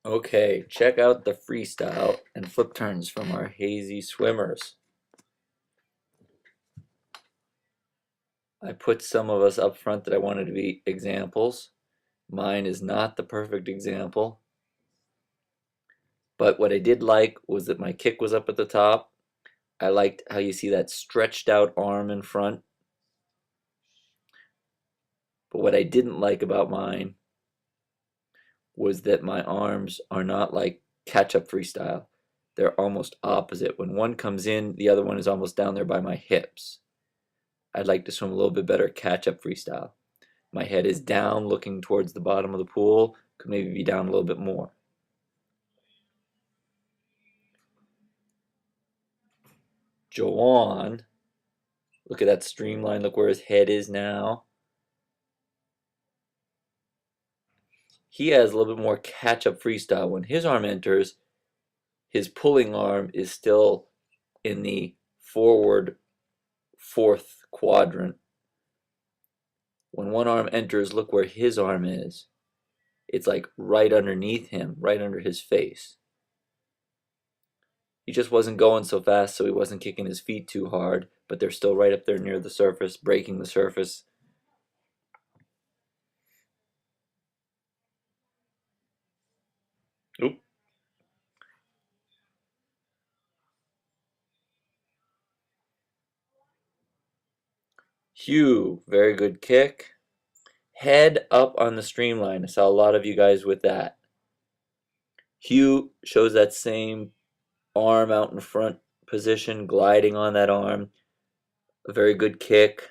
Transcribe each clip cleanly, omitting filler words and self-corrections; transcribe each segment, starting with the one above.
Okay, check out the freestyle and flip turns from our hazy swimmers. I put some of us up front that I wanted to be examples. Mine is not the perfect example, but what I did like was that my kick was up at the top. I liked how you see that stretched out arm in front. But what I didn't like about mine was that my arms are not like catch-up freestyle. They're almost opposite. When one comes in, the other one is almost down there by my hips. I'd like to swim a little bit better catch-up freestyle. My head is down looking towards the bottom of the pool. Could maybe be down a little bit more. Joanne, look at that streamline. Look where his head is now. He has a little bit more catch-up freestyle. When his arm enters, his pulling arm is still in the forward fourth quadrant. When one arm enters, look where his arm is. It's like right underneath him, right under his face. He just wasn't going so fast, so he wasn't kicking his feet too hard, but they're still right up there near the surface, breaking the surface. Oop. Hugh, very good kick. Head up on the streamline. I saw a lot of you guys with that. Hugh shows that same arm out in front position, gliding on that arm. A very good kick.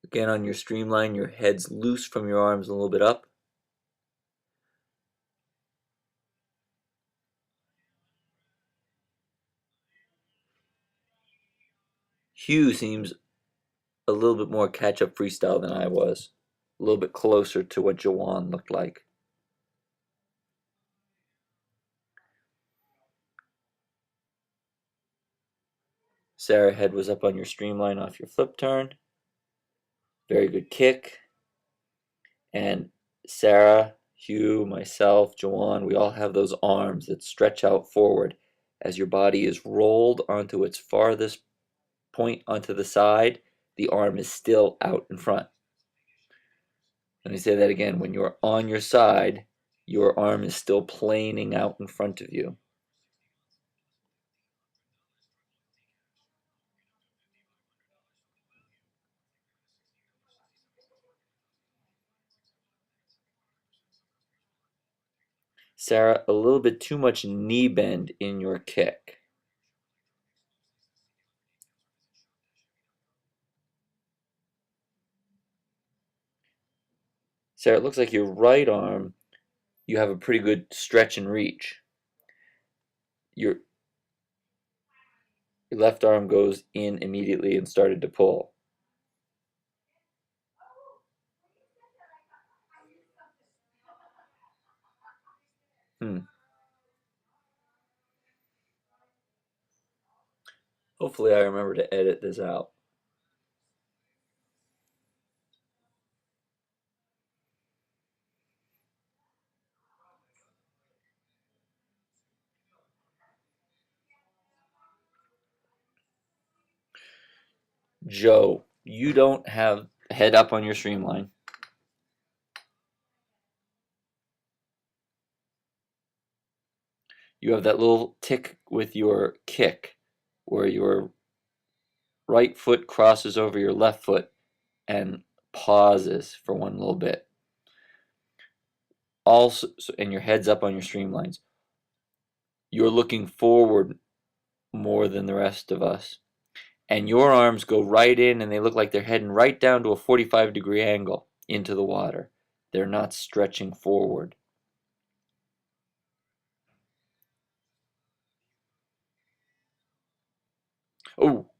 Again, on your streamline, your head's loose from your arms a little bit up. Hugh seems a little bit more catch-up freestyle than I was. A little bit closer to what Jawan looked like. Sarah, head was up on your streamline off your flip turn. Very good kick. And Sarah, Hugh, myself, Jawan, we all have those arms that stretch out forward as your body is rolled onto its farthest point onto the side. The arm is still out in front. Let me say that again. When you're on your side, your arm is still planing out in front of you. Sarah, a little bit too much knee bend in your kick. Sarah, it looks like your right arm, you have a pretty good stretch and reach. Your left arm goes in immediately and started to pull. Hopefully I remember to edit this out. Joe, you don't have head up on your streamline. You have that little tick with your kick where your right foot crosses over your left foot and pauses for one little bit. Also, and your head's up on your streamlines. You're looking forward more than the rest of us. And your arms go right in and they look like they're heading right down to a 45-degree angle into the water. They're not stretching forward. Oh,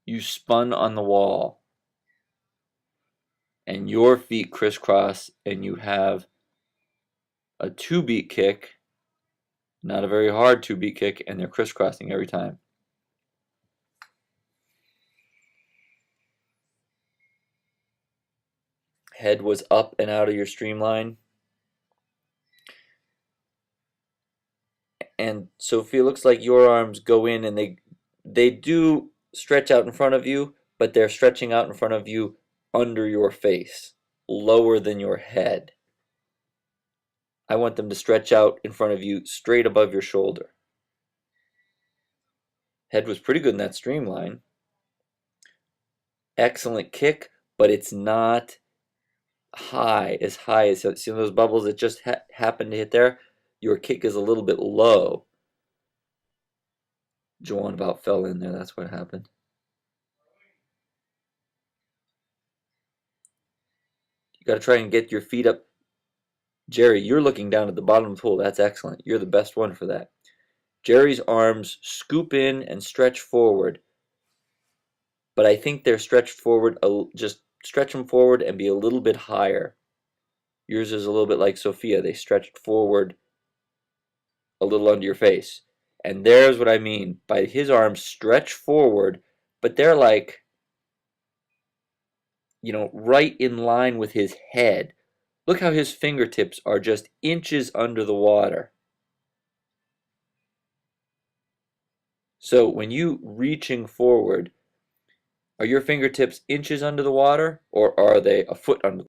you spun on the wall. And your feet crisscross and you have a two-beat kick, not a very hard two-beat kick, and they're crisscrossing every time. Head was up and out of your streamline. And Sophie, it looks like your arms go in and they do stretch out in front of you, but they're stretching out in front of you under your face, lower than your head. I want them to stretch out in front of you straight above your shoulder. Head was pretty good in that streamline. Excellent kick, but it's not as high as, see those bubbles that just happened to hit there? Your kick is a little bit low. Joanne about fell in there, that's what happened. You got to try and get your feet up. Jerry, you're looking down at the bottom of the pool. That's excellent. You're the best one for that. Jerry's arms scoop in and stretch forward, but I think they're stretched forward, just stretch them forward and be a little bit higher. Yours is a little bit like Sophia. They stretched forward a little under your face. And there's what I mean by his arms stretch forward, but they're like, you know, right in line with his head. Look how his fingertips are just inches under the water. So when you reaching forward, are your fingertips inches under the water or are they a foot under